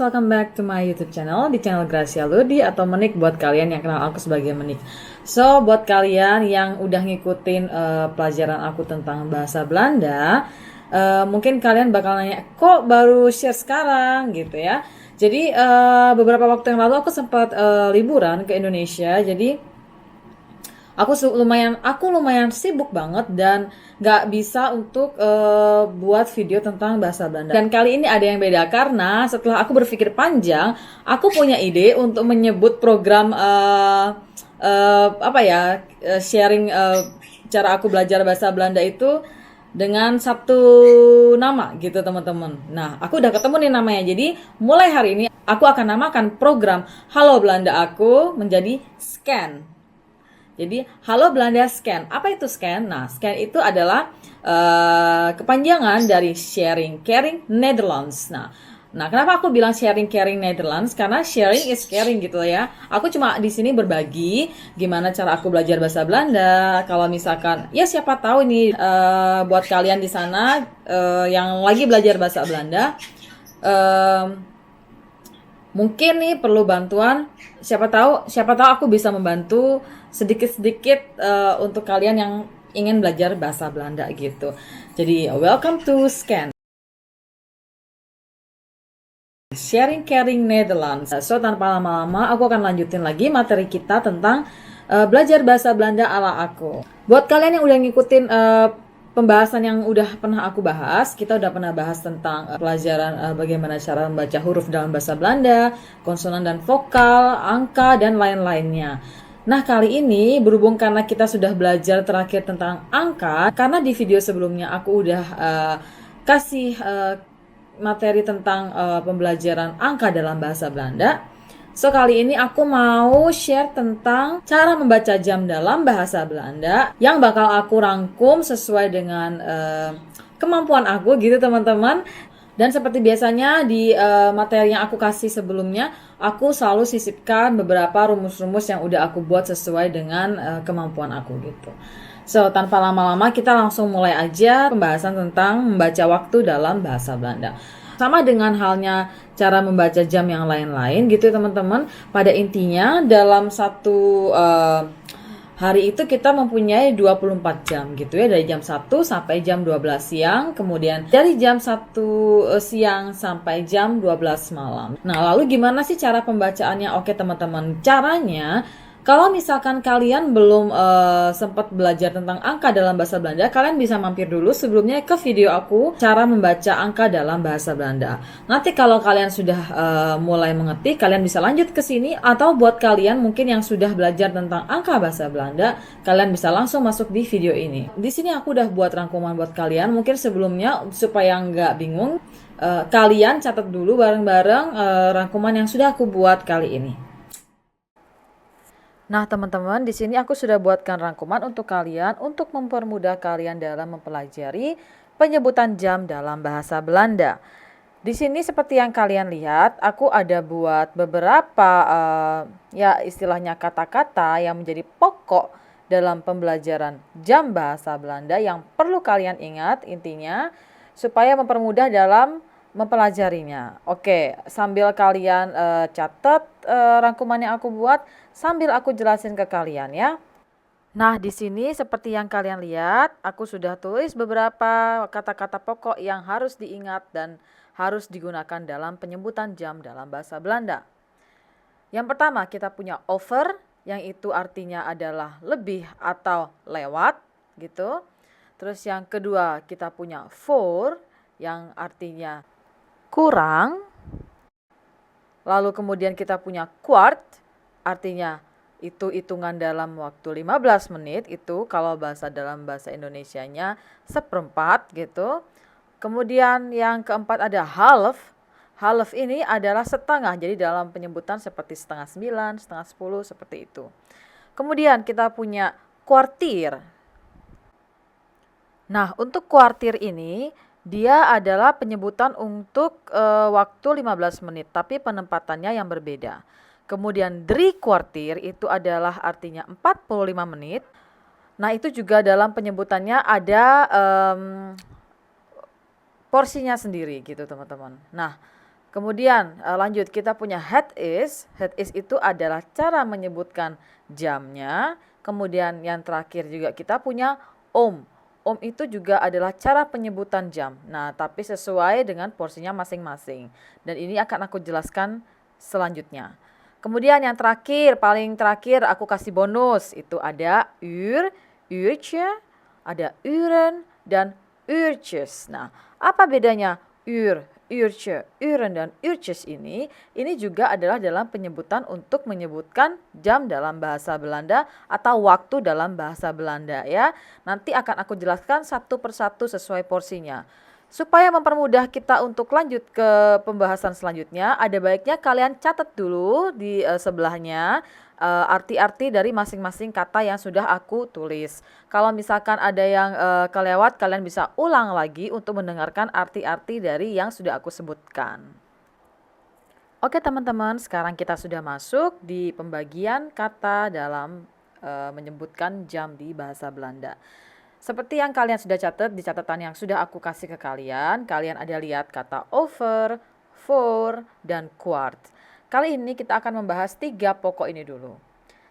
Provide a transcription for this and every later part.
welcome back to my YouTube channel, di channel Gracia Ludi atau Menik buat kalian yang kenal aku sebagai Menik. So, buat kalian yang udah ngikutin pelajaran aku tentang bahasa Belanda, mungkin kalian bakal nanya, kok baru share sekarang gitu ya. Jadi, beberapa waktu yang lalu aku sempat liburan ke Indonesia, jadi aku lumayan sibuk banget dan gak bisa untuk buat video tentang bahasa Belanda. Dan kali ini ada yang beda karena setelah aku berpikir panjang, aku punya ide untuk menyebut program sharing cara aku belajar bahasa Belanda itu dengan satu nama gitu teman-teman. Nah, aku udah ketemu nih namanya. Jadi mulai hari ini aku akan namakan program Halo Belanda aku menjadi Scan. Jadi, Halo Belanda Scan. Apa itu Scan? Nah, Scan itu adalah kepanjangan dari Sharing Caring Netherlands. Nah, kenapa aku bilang Sharing Caring Netherlands? Karena sharing is caring gitu ya. Aku cuma di sini berbagi gimana cara aku belajar bahasa Belanda. Kalau misalkan, ya siapa tahu nih buat kalian di sana yang lagi belajar bahasa Belanda, mungkin nih perlu bantuan. Siapa tahu aku bisa membantu sedikit-sedikit untuk kalian yang ingin belajar bahasa Belanda gitu. Jadi welcome to Scan Sharing Caring Netherlands. So tanpa lama-lama aku akan lanjutin lagi materi kita tentang belajar bahasa Belanda ala aku. Buat kalian yang udah ngikutin pembahasan yang udah pernah aku bahas, kita udah pernah bahas tentang pelajaran bagaimana cara membaca huruf dalam bahasa Belanda, konsonan dan vokal, angka, dan lain-lainnya. Nah, kali ini berhubung karena kita sudah belajar terakhir tentang angka, karena di video sebelumnya aku udah kasih materi tentang pembelajaran angka dalam bahasa Belanda. So, kali ini aku mau share tentang cara membaca jam dalam bahasa Belanda yang bakal aku rangkum sesuai dengan kemampuan aku gitu teman-teman. Dan seperti biasanya di materi yang aku kasih sebelumnya, aku selalu sisipkan beberapa rumus-rumus yang udah aku buat sesuai dengan kemampuan aku gitu. So, tanpa lama-lama kita langsung mulai aja pembahasan tentang membaca waktu dalam bahasa Belanda. Sama dengan halnya cara membaca jam yang lain-lain gitu teman-teman. Pada intinya dalam satu hari itu kita mempunyai 24 jam gitu ya. Dari jam 1 sampai jam 12 siang. Kemudian dari jam 1 siang sampai jam 12 malam. Nah, lalu gimana sih cara pembacaannya? Oke teman-teman, caranya kalau misalkan kalian belum sempat belajar tentang angka dalam bahasa Belanda, kalian bisa mampir dulu sebelumnya ke video aku cara membaca angka dalam bahasa Belanda. Nanti kalau kalian sudah mulai mengerti, kalian bisa lanjut ke sini, atau buat kalian mungkin yang sudah belajar tentang angka bahasa Belanda, kalian bisa langsung masuk di video ini. Di sini aku udah buat rangkuman buat kalian. Mungkin sebelumnya supaya nggak bingung, kalian catat dulu bareng-bareng rangkuman yang sudah aku buat kali ini. Nah teman-teman, di sini aku sudah buatkan rangkuman untuk kalian untuk mempermudah kalian dalam mempelajari penyebutan jam dalam bahasa Belanda. Di sini seperti yang kalian lihat, aku ada buat beberapa ya istilahnya kata-kata yang menjadi pokok dalam pembelajaran jam bahasa Belanda yang perlu kalian ingat intinya supaya mempermudah dalam mempelajarinya. Oke, sambil kalian catat rangkuman yang aku buat, sambil aku jelasin ke kalian ya. Nah, di sini seperti yang kalian lihat, aku sudah tulis beberapa kata-kata pokok yang harus diingat dan harus digunakan dalam penyebutan jam dalam bahasa Belanda. Yang pertama, kita punya over, yang itu artinya adalah lebih atau lewat, gitu. Terus yang kedua, kita punya voor, yang artinya kurang. Lalu kemudian kita punya kwart, artinya itu hitungan dalam waktu 15 menit, itu kalau dalam bahasa Indonesianya seperempat gitu. Kemudian yang keempat ada half. Half ini adalah setengah, jadi dalam penyebutan seperti setengah 9, setengah 10, seperti itu. Kemudian kita punya kuartir. Nah, untuk kuartir ini dia adalah penyebutan untuk waktu 15 menit, tapi penempatannya yang berbeda. Kemudian drie kwartier itu adalah artinya 45 menit. Nah, itu juga dalam penyebutannya ada porsinya sendiri gitu teman-teman. Nah, Kemudian lanjut, kita punya het is. Het is itu adalah cara menyebutkan jamnya. Kemudian yang terakhir juga kita punya om. Om itu juga adalah cara penyebutan jam. Nah, tapi sesuai dengan porsinya masing-masing. Dan ini akan aku jelaskan selanjutnya. Kemudian yang terakhir, paling terakhir aku kasih bonus. Itu ada uur, uurtje, ada uren, dan uurtjes. Nah, apa bedanya uur, uurtje, uren, dan uurtjes ini juga adalah dalam penyebutan untuk menyebutkan jam dalam bahasa Belanda atau waktu dalam bahasa Belanda ya. Nanti akan aku jelaskan satu persatu sesuai porsinya. Supaya mempermudah kita untuk lanjut ke pembahasan selanjutnya, ada baiknya kalian catat dulu di sebelahnya arti-arti dari masing-masing kata yang sudah aku tulis. Kalau misalkan ada yang kelewat, kalian bisa ulang lagi untuk mendengarkan arti-arti dari yang sudah aku sebutkan. Oke teman-teman, sekarang kita sudah masuk di pembagian kata dalam menyebutkan jam di bahasa Belanda. Seperti yang kalian sudah catat di catatan yang sudah aku kasih ke kalian ada lihat kata over, voor, dan kwart. Kali ini kita akan membahas 3 pokok ini dulu.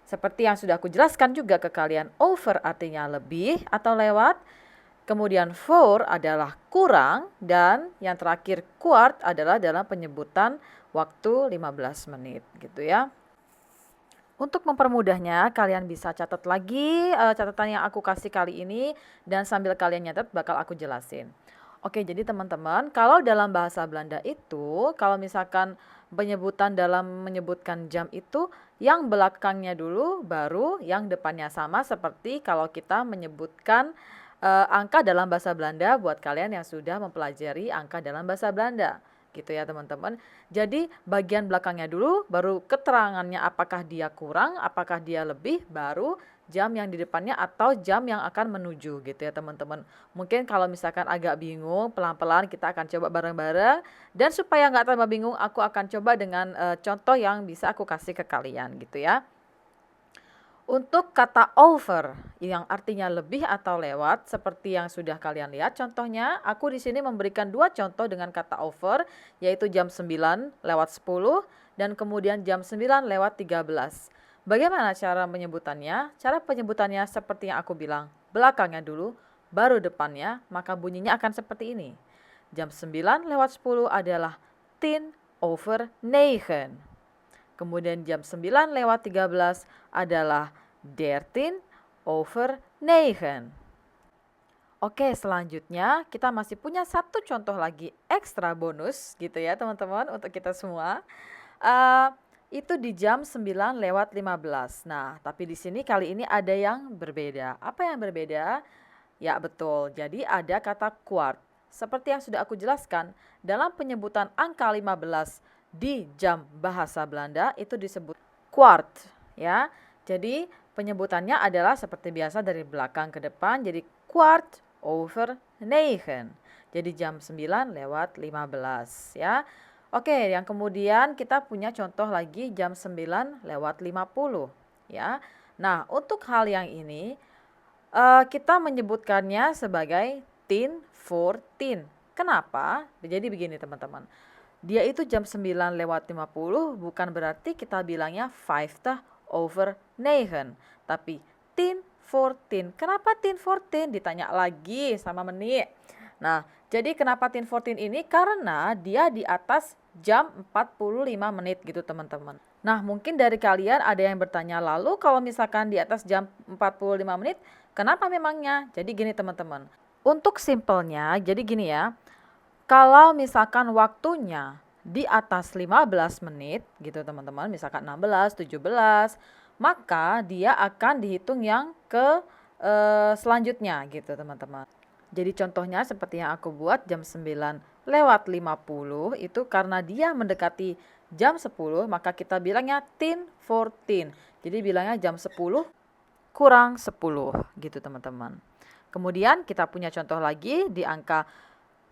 Seperti yang sudah aku jelaskan juga ke kalian, over artinya lebih atau lewat, kemudian voor adalah kurang, dan yang terakhir kwart adalah dalam penyebutan waktu 15 menit gitu ya. Untuk mempermudahnya, kalian bisa catat lagi catatan yang aku kasih kali ini dan sambil kalian nyatet bakal aku jelasin. Oke, jadi teman-teman, kalau dalam bahasa Belanda itu, kalau misalkan penyebutan dalam menyebutkan jam itu, yang belakangnya dulu baru yang depannya, sama seperti kalau kita menyebutkan angka dalam bahasa Belanda buat kalian yang sudah mempelajari angka dalam bahasa Belanda. Gitu ya teman-teman. Jadi bagian belakangnya dulu, baru keterangannya apakah dia kurang, apakah dia lebih, baru jam yang di depannya atau jam yang akan menuju gitu ya teman-teman. Mungkin kalau misalkan agak bingung, pelan-pelan kita akan coba bareng-bareng. Dan supaya nggak tambah bingung, aku akan coba dengan contoh yang bisa aku kasih ke kalian gitu ya. Untuk kata over yang artinya lebih atau lewat, seperti yang sudah kalian lihat contohnya, aku di sini memberikan 2 contoh dengan kata over, yaitu jam 9 lewat 10 dan kemudian jam 9 lewat 13. Bagaimana cara penyebutannya? Cara penyebutannya seperti yang aku bilang, belakangnya dulu, baru depannya, maka bunyinya akan seperti ini. Jam 9 lewat 10 adalah 10 over 9. Kemudian jam 9 lewat 13 adalah 13 over 9. Oke, selanjutnya kita masih punya satu contoh lagi ekstra bonus gitu ya teman-teman untuk kita semua. Itu di jam 9 lewat 15. Nah, tapi di sini kali ini ada yang berbeda. Apa yang berbeda? Ya betul, jadi ada kata kwart. Seperti yang sudah aku jelaskan, dalam penyebutan angka 15 di jam bahasa Belanda itu disebut kwart ya. Jadi penyebutannya adalah seperti biasa dari belakang ke depan, jadi kwart over 9. Jadi jam 9 lewat 15 ya. Oke, yang kemudian kita punya contoh lagi jam 9 lewat 50 ya. Nah, untuk hal yang ini kita menyebutkannya sebagai 10:14. Kenapa? Jadi begini teman-teman. Dia itu jam 9 lewat 50 bukan berarti kita bilangnya 5 over 9. Tapi 10:14. Kenapa 10:14? Ditanya lagi sama menit. Nah, jadi kenapa 10:14 ini? Karena dia di atas jam 45 menit gitu teman-teman. Nah, mungkin dari kalian ada yang bertanya, lalu kalau misalkan di atas jam 45 menit, kenapa memangnya? Jadi gini teman-teman. Untuk simpelnya, jadi gini ya. Kalau misalkan waktunya di atas 15 menit gitu teman-teman, misalkan 16, 17, maka dia akan dihitung yang ke selanjutnya gitu teman-teman. Jadi contohnya seperti yang aku buat jam 9 lewat 50 itu karena dia mendekati jam 10 maka kita bilangnya 10:14. Jadi bilangnya jam 10 kurang 10 gitu teman-teman. Kemudian kita punya contoh lagi di angka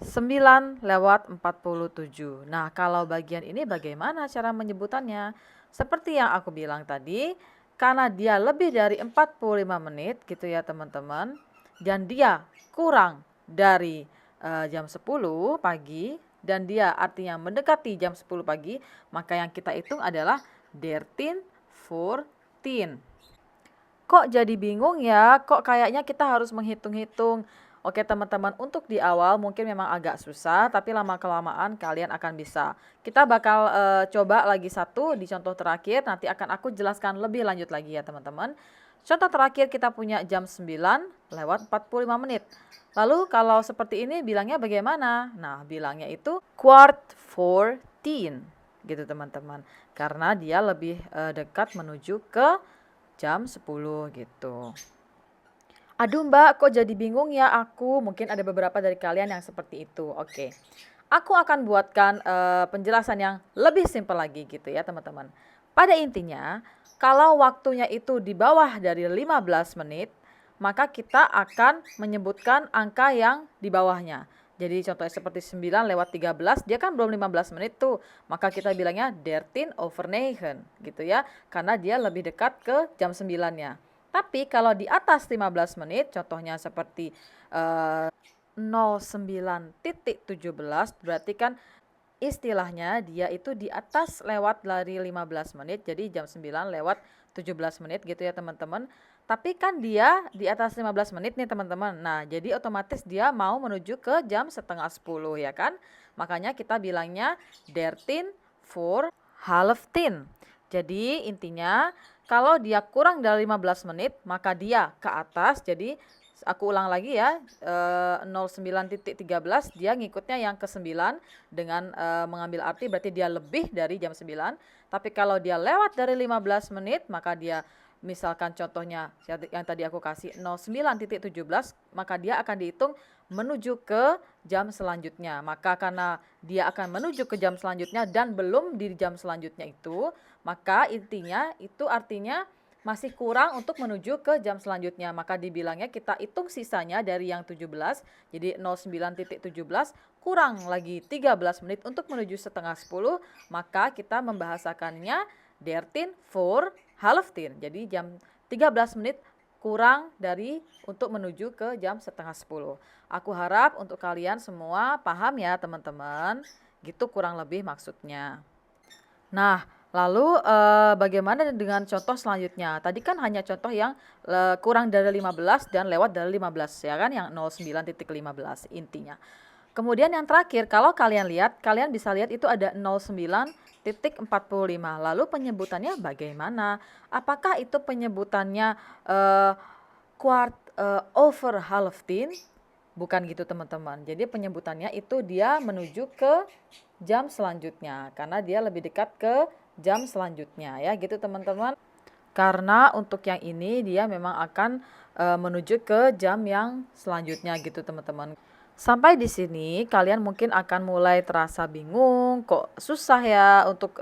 9 lewat 47. Nah, kalau bagian ini bagaimana cara menyebutannya? Seperti yang aku bilang tadi, karena dia lebih dari 45 menit gitu ya teman-teman, dan dia kurang dari jam 10 pagi, dan dia artinya mendekati jam 10 pagi, maka yang kita hitung adalah 13:14. Kok jadi bingung ya? Kok kayaknya kita harus menghitung-hitung? Oke teman-teman, untuk di awal mungkin memang agak susah, tapi lama-kelamaan kalian akan bisa. Kita bakal coba lagi satu di contoh terakhir, nanti akan aku jelaskan lebih lanjut lagi ya teman-teman. Contoh terakhir kita punya jam 9:45. Lalu kalau seperti ini bilangnya bagaimana? Nah, bilangnya itu 14:14 gitu teman-teman. Karena dia lebih dekat menuju ke jam 10 gitu. Aduh Mbak, kok jadi bingung ya aku? Mungkin ada beberapa dari kalian yang seperti itu. Oke. Aku akan buatkan penjelasan yang lebih simpel lagi gitu ya teman-teman. Pada intinya, kalau waktunya itu di bawah dari 15 menit, maka kita akan menyebutkan angka yang di bawahnya. Jadi contohnya seperti 9:13, dia kan belum 15 menit tuh. Maka kita bilangnya 13:09 gitu ya. Karena dia lebih dekat ke jam 9-nya. Tapi kalau di atas 15 menit, contohnya seperti 09:17, berarti kan istilahnya dia itu di atas lewat dari 15 menit, jadi jam 9:17 gitu ya teman-teman. Tapi kan dia di atas 15 menit nih teman-teman. Nah, jadi otomatis dia mau menuju ke jam setengah 10 ya kan. Makanya kita bilangnya 13:15. Jadi intinya kalau dia kurang dari 15 menit maka dia ke atas. Jadi aku ulang lagi ya, 09:13 dia ngikutnya yang ke 9 dengan mengambil arti berarti dia lebih dari jam 9. Tapi kalau dia lewat dari 15 menit maka dia misalkan contohnya yang tadi aku kasih 09:17, maka dia akan dihitung menuju ke jam selanjutnya. Maka karena dia akan menuju ke jam selanjutnya dan belum di jam selanjutnya itu, maka intinya itu artinya masih kurang untuk menuju ke jam selanjutnya. Maka dibilangnya kita hitung sisanya dari yang 17. Jadi 09:17 kurang lagi 13 menit untuk menuju setengah 10. Maka kita membahasakannya 13:15. Jadi jam 13 menit kurang dari untuk menuju ke jam setengah 10. Aku harap untuk kalian semua paham ya teman-teman. Gitu kurang lebih maksudnya. Nah, lalu bagaimana dengan contoh selanjutnya? Tadi kan hanya contoh yang kurang dari 15 dan lewat dari 15 ya kan, yang 09:15 intinya. Kemudian yang terakhir, kalau kalian lihat, kalian bisa lihat itu ada 09:45. Lalu penyebutannya bagaimana? Apakah itu penyebutannya quart over 15? Bukan gitu teman-teman. Jadi penyebutannya itu dia menuju ke jam selanjutnya karena dia lebih dekat ke jam selanjutnya ya gitu teman-teman. Karena untuk yang ini dia memang akan menuju ke jam yang selanjutnya gitu teman-teman. Sampai di sini kalian mungkin akan mulai terasa bingung, kok susah ya untuk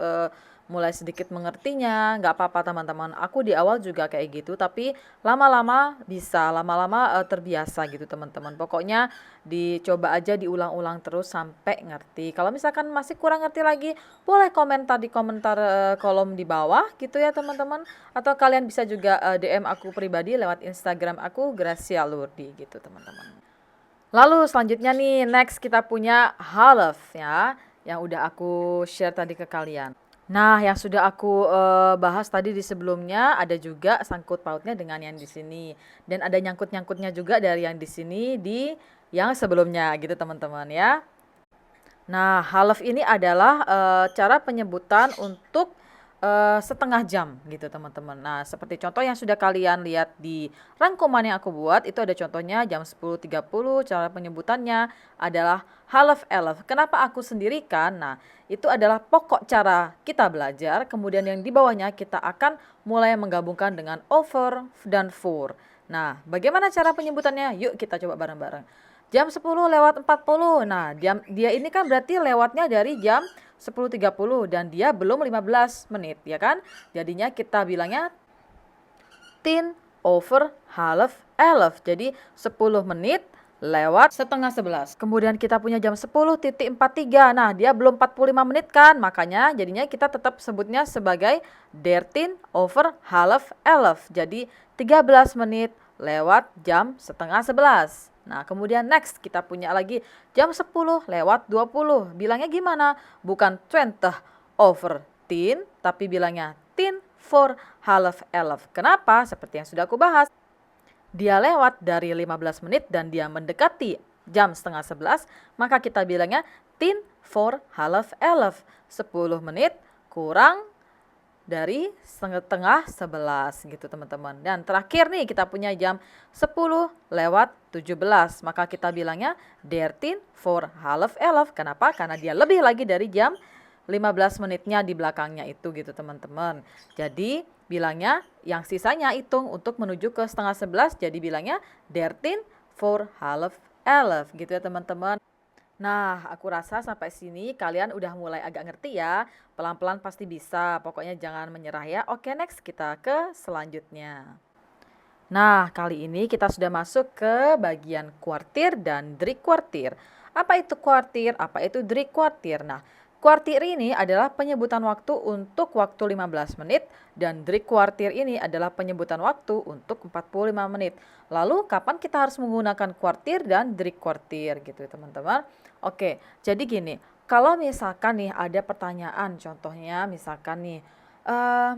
mulai sedikit mengertinya. Nggak apa-apa teman-teman, aku di awal juga kayak gitu, tapi lama-lama bisa, lama-lama terbiasa gitu teman-teman. Pokoknya dicoba aja diulang-ulang terus sampai ngerti. Kalau misalkan masih kurang ngerti lagi, boleh komentar di komentar kolom di bawah gitu ya teman-teman. Atau kalian bisa juga DM aku pribadi lewat Instagram aku Gracia Lurdi gitu teman-teman. Lalu selanjutnya nih, next kita punya half ya, yang udah aku share tadi ke kalian. Nah, yang sudah aku bahas tadi di sebelumnya ada juga sangkut pautnya dengan yang di sini, dan ada nyangkut-nyangkutnya juga dari yang di sini di yang sebelumnya gitu teman-teman ya. Nah, half ini adalah cara penyebutan untuk setengah jam gitu teman-teman. Nah, seperti contoh yang sudah kalian lihat di rangkuman yang aku buat, itu ada contohnya jam 10.30, cara penyebutannya adalah half elf. Kenapa aku sendirikan? Nah, itu adalah pokok cara kita belajar, kemudian yang di bawahnya kita akan mulai menggabungkan dengan over dan for. Nah, bagaimana cara penyebutannya? Yuk kita coba bareng-bareng. Jam 10:40. Nah, dia ini kan berarti lewatnya dari jam 10.30 dan dia belum 15 menit ya kan. Jadinya kita bilangnya 10 over half elf. Jadi 10 menit lewat setengah 11. Kemudian kita punya jam 10.43. Nah, dia belum 45 menit kan. Makanya jadinya kita tetap sebutnya sebagai 13 over half elf. Jadi 13 menit lewat jam setengah 11. Nah, kemudian next kita punya lagi jam 10 lewat 20. Bilangnya gimana? Bukan 20 over 10, tapi bilangnya 10 for half 11. Kenapa? Seperti yang sudah aku bahas. Dia lewat dari 15 menit dan dia mendekati jam setengah 11, maka kita bilangnya 10 for half 11. 10 menit kurang dari setengah 11 gitu teman-teman. Dan terakhir nih kita punya jam 10 lewat 17. Maka kita bilangnya 13 for half 11. Kenapa? Karena dia lebih lagi dari jam 15 menitnya di belakangnya itu gitu teman-teman. Jadi bilangnya yang sisanya hitung untuk menuju ke setengah 11. Jadi bilangnya 13 for half 11 gitu ya teman-teman. Nah, aku rasa sampai sini kalian udah mulai agak ngerti ya. Pelan-pelan pasti bisa. Pokoknya jangan menyerah ya. Oke, next kita ke selanjutnya. Nah, kali ini kita sudah masuk ke bagian kuartir dan drie kuartir. Apa itu kuartir? Apa itu drie kuartir? Nah, kuartir ini adalah penyebutan waktu untuk waktu 15 menit dan drie kuartir ini adalah penyebutan waktu untuk 45 menit. Lalu, kapan kita harus menggunakan kuartir dan drie kuartir gitu teman-teman? Oke, jadi gini, kalau misalkan nih ada pertanyaan, contohnya misalkan nih, eh,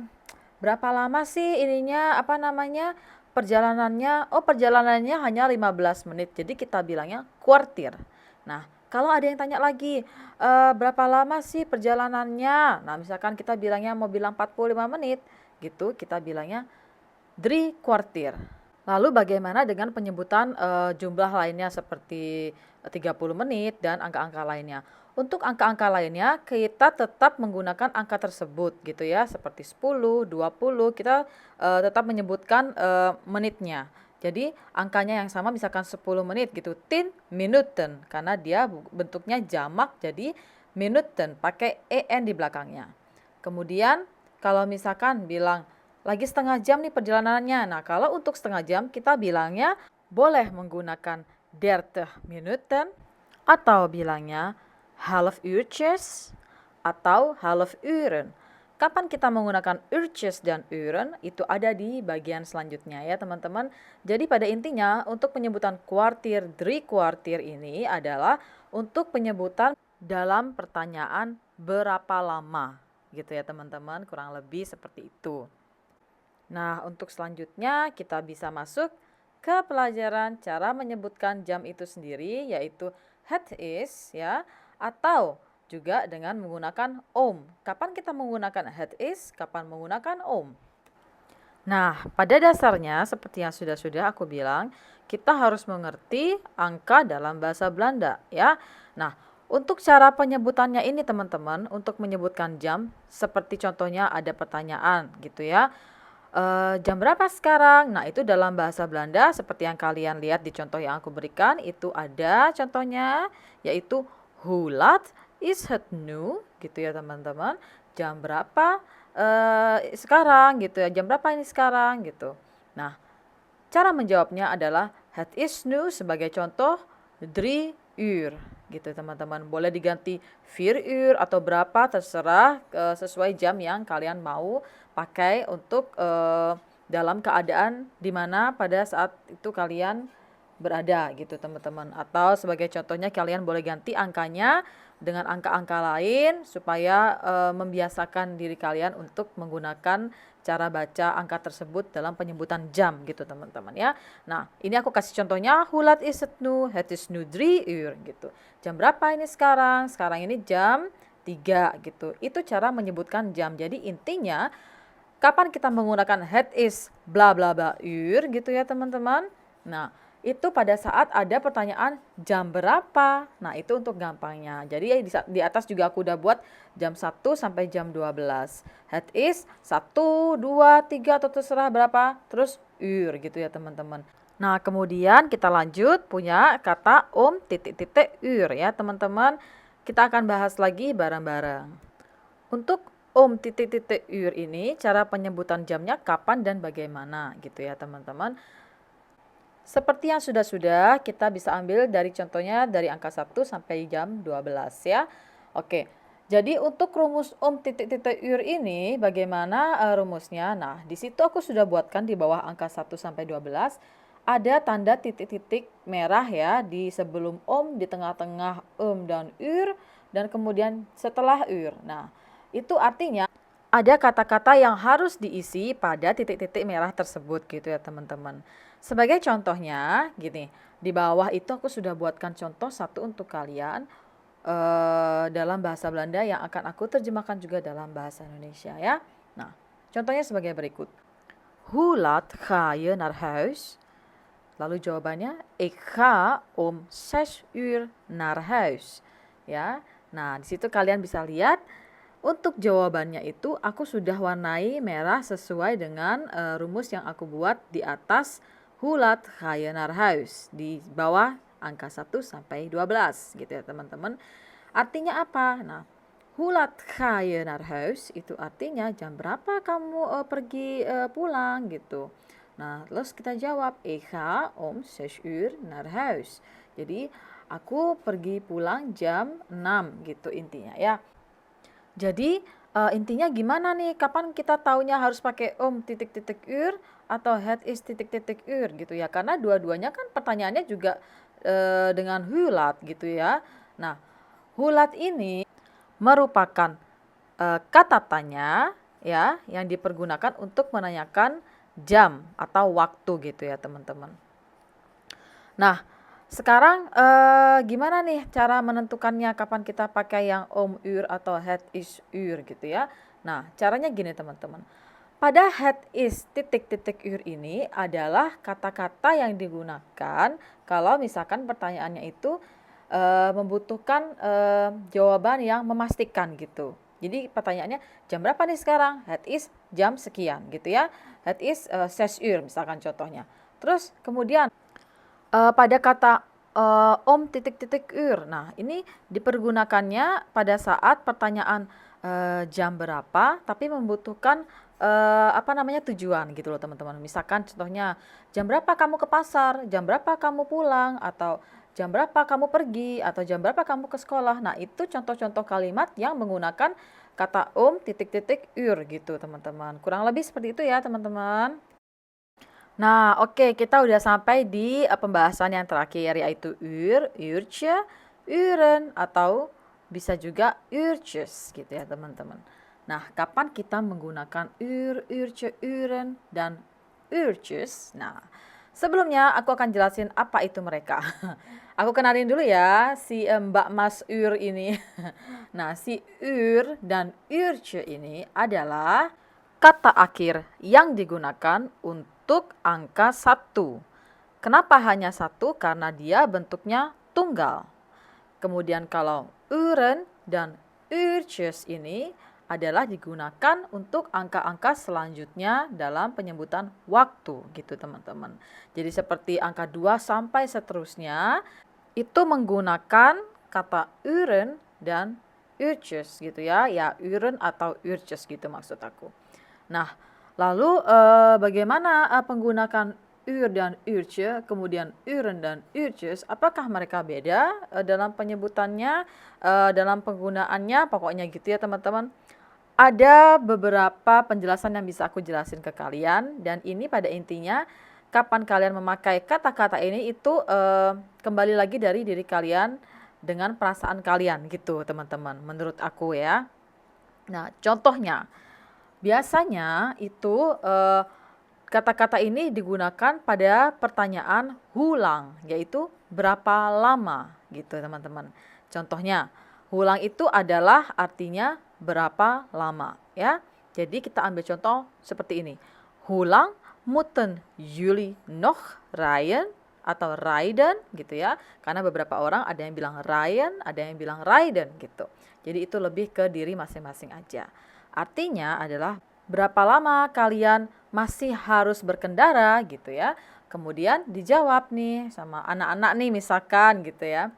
berapa lama sih ininya apa namanya perjalanannya? Oh, perjalanannya hanya 15 menit. Jadi kita bilangnya kuartir. Nah, kalau ada yang tanya lagi, berapa lama sih perjalanannya? Nah, misalkan kita bilangnya mau bilang 45 menit gitu, kita bilangnya drie kuartir. Lalu bagaimana dengan penyebutan jumlah lainnya seperti 30 menit dan angka-angka lainnya? Untuk angka-angka lainnya kita tetap menggunakan angka tersebut gitu ya, seperti 10, 20, kita tetap menyebutkan menitnya. Jadi angkanya yang sama misalkan 10 menit gitu, 10 minuten karena dia bentuknya jamak jadi minuten pakai en di belakangnya. Kemudian kalau misalkan bilang lagi setengah jam nih perjalanannya. Nah, kalau untuk setengah jam kita bilangnya boleh menggunakan 30 minuten atau bilangnya half uurtjes atau half uren. Kapan kita menggunakan uurtjes dan uren itu ada di bagian selanjutnya ya teman-teman. Jadi pada intinya untuk penyebutan kuartir, drie kuartir ini adalah untuk penyebutan dalam pertanyaan berapa lama gitu ya teman-teman, kurang lebih seperti itu. Nah, untuk selanjutnya kita bisa masuk ke pelajaran cara menyebutkan jam itu sendiri, yaitu het is ya, atau juga dengan menggunakan om. Kapan kita menggunakan het is, kapan menggunakan om? Nah, pada dasarnya seperti yang sudah aku bilang, kita harus mengerti angka dalam bahasa Belanda ya. Nah, untuk cara penyebutannya ini teman-teman, untuk menyebutkan jam, seperti contohnya ada pertanyaan gitu ya. Jam berapa sekarang? Nah, itu dalam bahasa Belanda seperti yang kalian lihat di contoh yang aku berikan, itu ada contohnya yaitu hoe laat is het nu gitu ya teman-teman. Jam berapa sekarang gitu ya. Jam berapa ini sekarang gitu. Nah, cara menjawabnya adalah het is nu sebagai contoh 3 uur gitu teman-teman. Boleh diganti 4 uur atau berapa terserah sesuai jam yang kalian mau pakai untuk dalam keadaan dimana pada saat itu kalian berada gitu teman-teman. Atau sebagai contohnya kalian boleh ganti angkanya dengan angka-angka lain supaya membiasakan diri kalian untuk menggunakan cara baca angka tersebut dalam penyebutan jam gitu teman-teman ya. Nah, ini aku kasih contohnya hoe laat is het nu? Het is nu 3 uur gitu. Jam berapa ini sekarang? Sekarang ini jam 3 gitu. Itu cara menyebutkan jam. Jadi intinya kapan kita menggunakan het is bla bla bla uur gitu ya teman-teman. Nah, itu pada saat ada pertanyaan jam berapa. Nah, itu untuk gampangnya. Jadi di atas juga aku udah buat jam 1 sampai jam 12. Het is 1, 2, 3 atau terserah berapa. Terus uur gitu ya teman-teman. Nah, kemudian kita lanjut punya kata titik-titik uur ya teman-teman. Kita akan bahas lagi bareng-bareng. Untuk titik-titik uur ini cara penyebutan jamnya kapan dan bagaimana gitu ya teman-teman. Seperti yang sudah kita bisa ambil dari contohnya dari angka 1 sampai jam 12 ya. Oke, jadi untuk rumus titik-titik uur ini bagaimana rumusnya? Nah, di situ aku sudah buatkan di bawah angka 1 sampai 12 ada tanda titik-titik merah ya di sebelum di tengah-tengah dan dan kemudian setelah Nah, itu artinya ada kata-kata yang harus diisi pada titik-titik merah tersebut gitu ya teman-teman. Sebagai contohnya gini, di bawah itu aku sudah buatkan contoh satu untuk kalian dalam bahasa Belanda yang akan aku terjemahkan juga dalam bahasa Indonesia ya. Nah, contohnya sebagai berikut. Hoe laat ga je naar huis? Lalu jawabannya, ik ga om 6 uur naar huis. Ya. Nah, di situ kalian bisa lihat untuk jawabannya itu aku sudah warnai merah sesuai dengan rumus yang aku buat di atas hoe laat ga je naar huis di bawah angka 1 sampai 12 gitu ya, teman-teman. Artinya apa? Nah, hoe laat ga je naar huis itu artinya jam berapa kamu pergi pulang gitu. Nah, terus kita jawab, ik ga om 6 uur naar huis. Jadi, aku pergi pulang jam 6 gitu intinya ya. Jadi, intinya gimana nih? Kapan kita taunya harus pakai titik-titik uur atau het is titik-titik uur gitu ya? Karena dua-duanya kan pertanyaannya juga dengan hoe laat gitu ya. Nah, hoe laat ini merupakan kata tanya ya yang dipergunakan untuk menanyakan jam atau waktu gitu ya teman-teman. Nah, sekarang gimana nih cara menentukannya kapan kita pakai yang uur atau het is uur gitu ya. Nah, caranya gini teman-teman. Pada het is titik-titik uur ini adalah kata-kata yang digunakan kalau misalkan pertanyaannya itu membutuhkan jawaban yang memastikan gitu. Jadi pertanyaannya jam berapa nih sekarang? Het is jam sekian gitu ya. Het is 6 uur misalkan contohnya. Terus kemudian pada kata titik-titik uur. Nah, ini dipergunakannya pada saat pertanyaan jam berapa tapi membutuhkan tujuan gitu loh teman-teman. Misalkan contohnya jam berapa kamu ke pasar, jam berapa kamu pulang, atau jam berapa kamu pergi, atau jam berapa kamu ke sekolah. Nah, itu contoh-contoh kalimat yang menggunakan kata titik-titik uur gitu teman-teman. Kurang lebih seperti itu ya teman-teman. Nah, oke, kita udah sampai di pembahasan yang terakhir yaitu uurtje, uren, atau bisa juga uurtjes gitu ya teman-teman. Nah, kapan kita menggunakan uurtje, uren, dan uurtjes? Nah, sebelumnya aku akan jelasin apa itu mereka. Aku kenalin dulu ya si Mbak Mas Uur ini. Nah, si uur dan uurtje ini adalah kata akhir yang digunakan untuk angka 1. Kenapa hanya 1? Karena dia bentuknya tunggal. Kemudian kalau uren dan uurtjes ini adalah digunakan untuk angka-angka selanjutnya dalam penyebutan waktu gitu teman-teman. Jadi seperti angka 2 sampai seterusnya itu menggunakan kata uren dan uurtjes gitu ya. Ya uren atau uurtjes gitu maksud aku. Nah, lalu bagaimana penggunaan uur dan uurtje, kemudian uren dan uurtjes, apakah mereka beda dalam penyebutannya, dalam penggunaannya, pokoknya gitu ya teman-teman. Ada beberapa penjelasan yang bisa aku jelasin ke kalian, dan ini pada intinya kapan kalian memakai kata-kata ini itu kembali lagi dari diri kalian dengan perasaan kalian gitu teman-teman, menurut aku ya. Nah, contohnya. Biasanya itu kata-kata ini digunakan pada pertanyaan hulang, yaitu berapa lama gitu teman-teman. Contohnya, hulang itu adalah artinya berapa lama ya. Jadi kita ambil contoh seperti ini. Hulang moeten jullie nog rijden atau rijden gitu ya. Karena beberapa orang ada yang bilang rijden, ada yang bilang rijden gitu. Jadi itu lebih ke diri masing-masing aja. Artinya adalah berapa lama kalian masih harus berkendara gitu ya. Kemudian dijawab nih sama anak-anak nih misalkan gitu ya.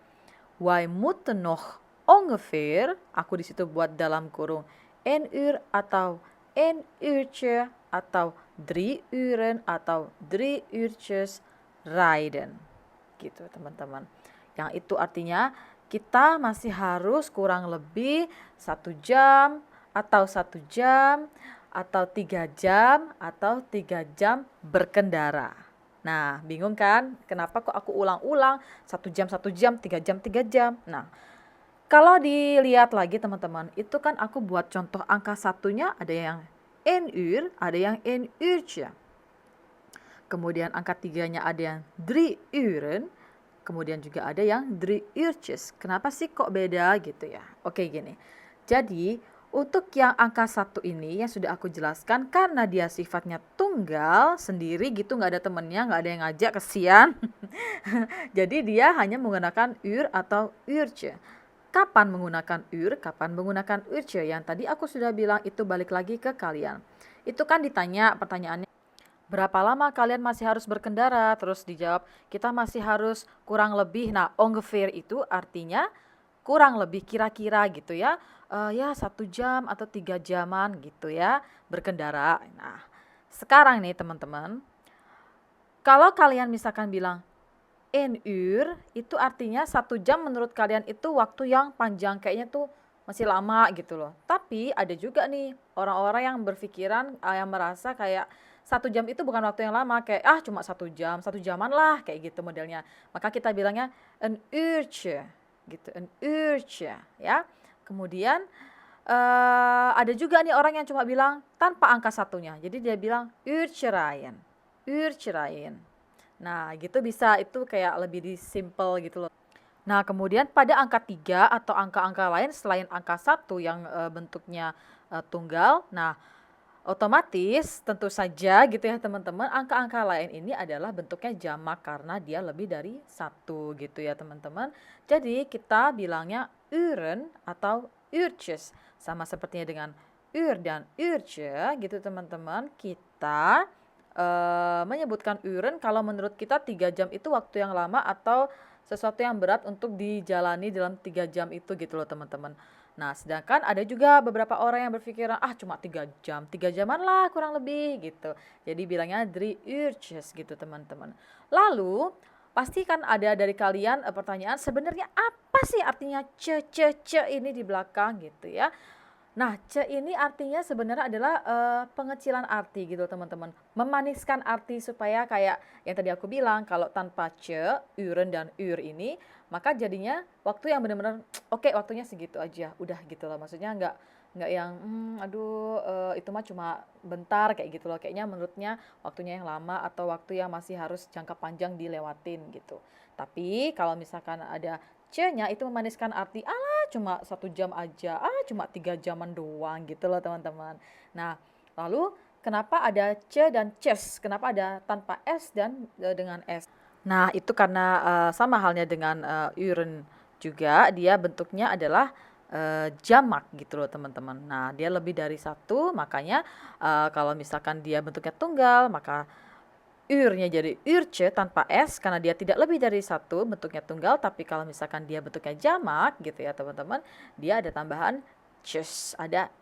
Wij moeten nog ongeveer, aku di situ buat dalam kurung 1 uur atau 1 uurtje atau 3 uren atau 3 uurtjes rijden. Gitu teman-teman. Yang itu artinya kita masih harus kurang lebih 1 jam atau 1 jam atau 3 jam atau 3 jam berkendara. Nah, bingung kan? Kenapa kok aku ulang-ulang 1 jam, 3 jam. Nah, kalau dilihat lagi teman-teman, itu kan aku buat contoh angka satunya ada yang en uur, ada yang en uurtje. Kemudian angka tiganya ada yang 3 uren, kemudian juga ada yang 3 uurtjes. Kenapa sih kok beda gitu ya? Oke gini, jadi untuk yang angka satu ini yang sudah aku jelaskan karena dia sifatnya tunggal sendiri gitu, nggak ada temennya, nggak ada yang ngajak, kesian. Jadi dia hanya menggunakan uur atau uurtje. Kapan menggunakan uur, kapan menggunakan uurtje? Yang tadi aku sudah bilang itu balik lagi ke kalian. Itu kan ditanya pertanyaannya, berapa lama kalian masih harus berkendara? Terus dijawab, kita masih harus kurang lebih. Nah, ongeveer itu artinya kurang lebih kira-kira gitu ya. Ya 1 jam atau 3 jaman gitu ya berkendara. Nah, sekarang nih teman-teman, kalau kalian misalkan bilang en uur, itu artinya 1 jam menurut kalian itu waktu yang panjang, kayaknya tuh masih lama gitu loh. Tapi ada juga nih orang-orang yang berpikiran, yang merasa kayak 1 jam itu bukan waktu yang lama, kayak cuma 1 jam, 1 jaman lah kayak gitu modelnya. Maka kita bilangnya een uurtje gitu, een uurtje ya. Kemudian ada juga nih orang yang cuma bilang tanpa angka satunya. Jadi dia bilang uurtje rijden, uurtje rijden. Nah, gitu bisa, itu kayak lebih di simple gitu loh. Nah, kemudian pada angka 3 atau angka-angka lain selain angka 1 yang bentuknya tunggal. Nah, otomatis tentu saja gitu ya teman-teman, angka-angka lain ini adalah bentuknya jamak karena dia lebih dari 1 gitu ya teman-teman. Jadi kita bilangnya uren atau uurtjes. Sama sepertinya dengan uur dan uurtje gitu teman-teman. Kita menyebutkan uren kalau menurut kita 3 jam itu waktu yang lama atau sesuatu yang berat untuk dijalani dalam 3 jam itu gitu loh teman-teman. Nah, sedangkan ada juga beberapa orang yang berpikiran cuma 3 jam, 3 jaman lah kurang lebih gitu. Jadi bilangnya 3 uurtjes gitu teman-teman. Lalu pasti kan ada dari kalian pertanyaan, sebenarnya apa sih artinya ce ini di belakang gitu ya. Nah, ce ini artinya sebenarnya adalah pengecilan arti gitu teman-teman. Memaniskan arti supaya kayak yang tadi aku bilang, kalau tanpa ce, uren dan uur ini, maka jadinya waktu yang benar-benar oke, waktunya segitu aja, udah gitu loh. Maksudnya nggak yang itu mah cuma bentar kayak gitu loh. Kayaknya menurutnya waktunya yang lama atau waktu yang masih harus jangka panjang dilewatin gitu. Tapi kalau misalkan ada ce-nya itu memaniskan arti, cuma 1 jam aja, cuma 3 jaman doang gitu loh teman-teman. Nah, lalu kenapa ada ce dan ces? Kenapa ada tanpa s dan dengan s? Nah, itu karena sama halnya dengan uren juga, dia bentuknya adalah jamak gitu loh teman-teman. Nah, dia lebih dari 1, makanya kalau misalkan dia bentuknya tunggal, maka uurnya jadi uurtje tanpa s karena dia tidak lebih dari 1, bentuknya tunggal. Tapi kalau misalkan dia bentuknya jamak gitu ya teman-teman, dia ada tambahan tjes, ada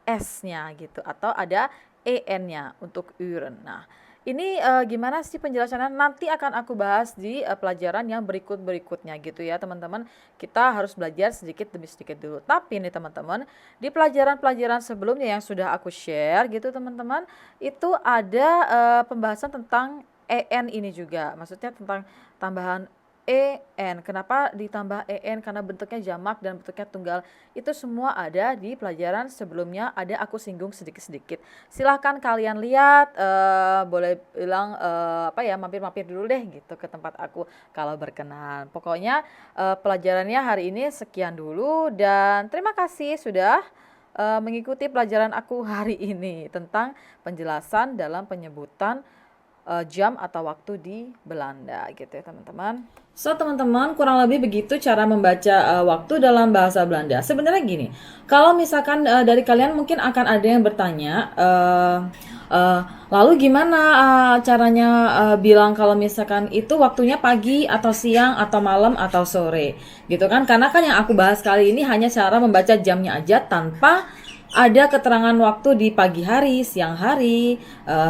s-nya gitu, atau ada en-nya untuk uren. Nah, ini gimana sih penjelasannya? Nanti akan aku bahas di pelajaran yang berikut-berikutnya gitu ya teman-teman. Kita harus belajar sedikit demi sedikit dulu. Tapi nih teman-teman, di pelajaran-pelajaran sebelumnya yang sudah aku share gitu teman-teman, itu ada pembahasan tentang en ini juga. Maksudnya tentang tambahan en. Kenapa ditambah en? Karena bentuknya jamak dan bentuknya tunggal. Itu semua ada di pelajaran sebelumnya, ada aku singgung sedikit-sedikit. Silahkan kalian lihat, boleh bilang mampir-mampir dulu deh gitu ke tempat aku kalau berkenan. Pokoknya pelajarannya hari ini sekian dulu, dan terima kasih sudah mengikuti pelajaran aku hari ini tentang penjelasan dalam penyebutan jam atau waktu di Belanda gitu ya teman-teman. So teman-teman, kurang lebih begitu cara membaca waktu dalam bahasa Belanda. Sebenarnya gini, kalau misalkan dari kalian mungkin akan ada yang bertanya, lalu gimana caranya bilang kalau misalkan itu waktunya pagi atau siang atau malam atau sore gitu kan? Karena kan yang aku bahas kali ini hanya cara membaca jamnya aja tanpa ada keterangan waktu di pagi hari, siang hari,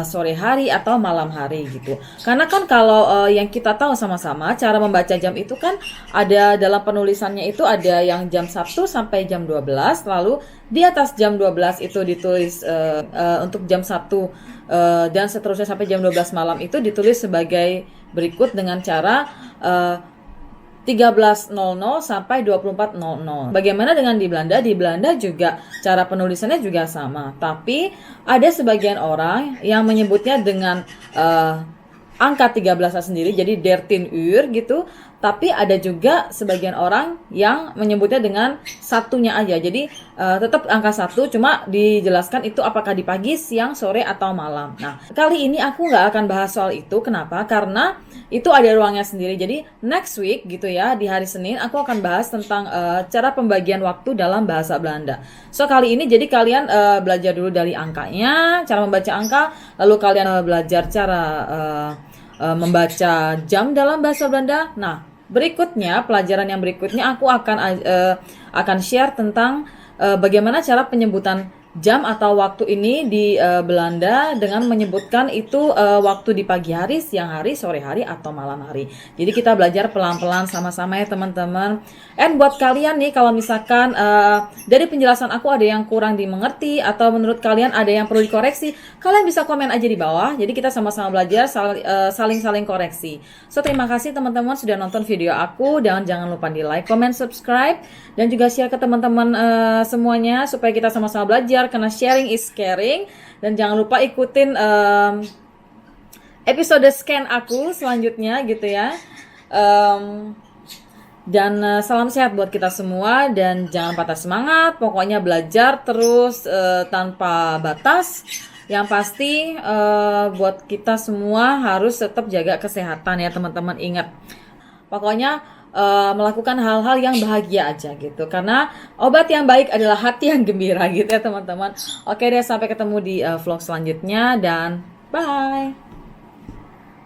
sore hari, atau malam hari gitu. Karena kan kalau yang kita tahu sama-sama cara membaca jam itu kan ada dalam penulisannya itu ada yang jam 1 sampai jam 12, lalu di atas jam 12 itu ditulis untuk jam 1 dan seterusnya sampai jam 12 malam itu ditulis sebagai berikut dengan cara 13.00 sampai 24.00. Bagaimana dengan di Belanda? Di Belanda juga cara penulisannya juga sama, tapi ada sebagian orang yang menyebutnya dengan angka 13 sendiri, jadi 13 uur gitu. Tapi ada juga sebagian orang yang menyebutnya dengan satunya aja. Jadi tetap angka 1, cuma dijelaskan itu apakah di pagi, siang, sore, atau malam. Nah, kali ini aku nggak akan bahas soal itu. Kenapa? Karena itu ada ruangnya sendiri. Jadi next week gitu ya, di hari Senin aku akan bahas tentang cara pembagian waktu dalam bahasa Belanda. So kali ini jadi kalian belajar dulu dari angkanya, cara membaca angka, lalu kalian belajar cara membaca jam dalam bahasa Belanda. Nah, berikutnya, pelajaran yang berikutnya aku akan share tentang bagaimana cara penyebutan jam atau waktu ini di Belanda dengan menyebutkan itu waktu di pagi hari, siang hari, sore hari, atau malam hari. Jadi kita belajar pelan-pelan sama-sama ya teman-teman. And buat kalian nih kalau misalkan dari penjelasan aku ada yang kurang dimengerti atau menurut kalian ada yang perlu dikoreksi, kalian bisa komen aja di bawah. Jadi kita sama-sama belajar saling-saling koreksi. So terima kasih teman-teman sudah nonton video aku, dan jangan lupa di like, comment, subscribe, dan juga share ke teman-teman semuanya supaya kita sama-sama belajar. Karena sharing is caring. Dan jangan lupa ikutin episode scan aku selanjutnya gitu ya. Dan salam sehat buat kita semua. Dan jangan patah semangat. Pokoknya belajar terus tanpa batas. Yang pasti buat kita semua harus tetap jaga kesehatan ya teman-teman. Ingat, pokoknya melakukan hal-hal yang bahagia aja gitu, karena obat yang baik adalah hati yang gembira gitu ya teman-teman. Oke deh, sampai ketemu di vlog selanjutnya dan bye.